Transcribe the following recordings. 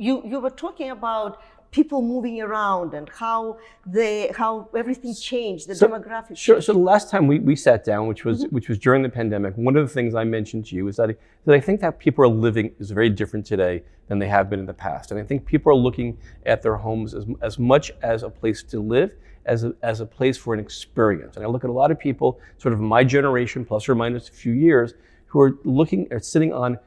you were talking about people moving around and how everything changed, the demographics. Sure. So the last time we sat down, which was during the pandemic, one of the things I mentioned to you is that I think that people are living is very different today than they have been in the past. And I think people are looking at their homes as much as a place to live, as a place for an experience. And I look at a lot of people, sort of my generation, plus or minus a few years, who are sitting on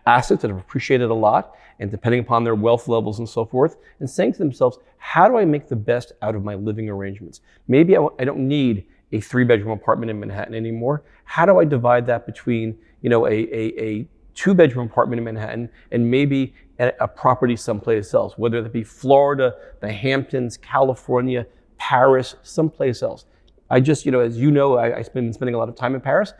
assets that have appreciated a lot, and depending upon their wealth levels and so forth, and saying to themselves, how do I make the best out of my living arrangements? Maybe I don't need a 3-bedroom apartment in Manhattan anymore. How do I divide that between, a 2-bedroom apartment in Manhattan and maybe a property someplace else, whether that be Florida, the Hamptons, California, Paris, someplace else. I just, as you know, I've been spending a lot of time in Paris.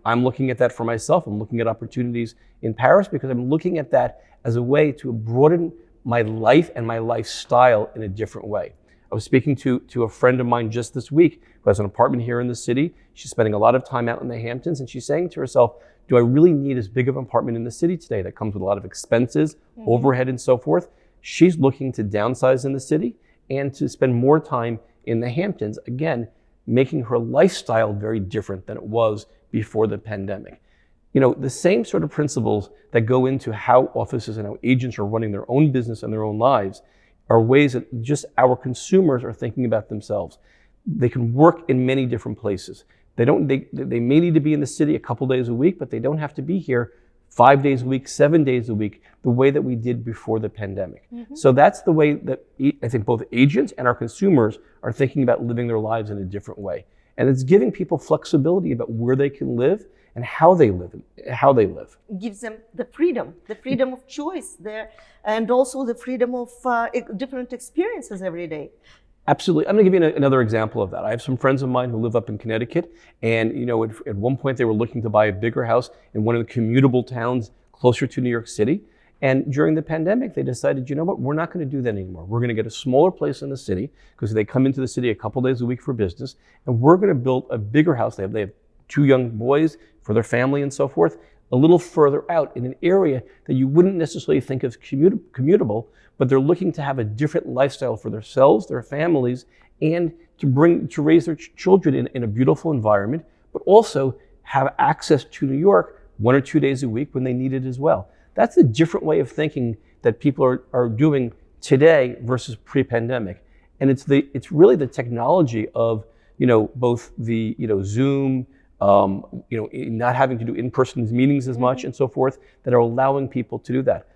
I'm looking at that for myself. I'm looking at opportunities in Paris because I'm looking at that as a way to broaden my life and my lifestyle in a different way. I was speaking to a friend of mine just this week who has an apartment here in the city. She's spending a lot of time out in the Hamptons, and she's saying to herself, do I really need as big of an apartment in the city today that comes with a lot of expenses, overhead, and so forth? She's looking to downsize in the city and to spend more time in the Hamptons, again, making her lifestyle very different than it was before the pandemic. The same sort of principles that go into how offices and how agents are running their own business and their own lives are ways that just our consumers are thinking about themselves. They can work in many different places. They may need to be in the city a couple days a week, but they don't have to be here 5 days a week, 7 days a week, the way that we did before the pandemic. So that's the way that I think both agents and our consumers are thinking about living their lives in a different way. And it's giving people flexibility about where they can live and how they live. It gives them the freedom of choice there, and also the freedom of different experiences every day. Absolutely. I'm going to give you another example of that. I have some friends of mine who live up in Connecticut, and at one point they were looking to buy a bigger house in one of the commutable towns closer to New York City. And during the pandemic, they decided, you know what, we're not going to do that anymore. We're going to get a smaller place in the city because they come into the city a couple days a week for business, and we're going to build a bigger house. They have 2 young boys for their family and so forth, a little further out in an area that you wouldn't necessarily think of commutable, but they're looking to have a different lifestyle for themselves, their families, and to raise their children in a beautiful environment, but also have access to New York 1 or 2 days a week when they need it as well. That's a different way of thinking that people are doing today versus pre-pandemic. And it's really the technology of, both the, Zoom, not having to do in-person meetings as much and so forth, that are allowing people to do that.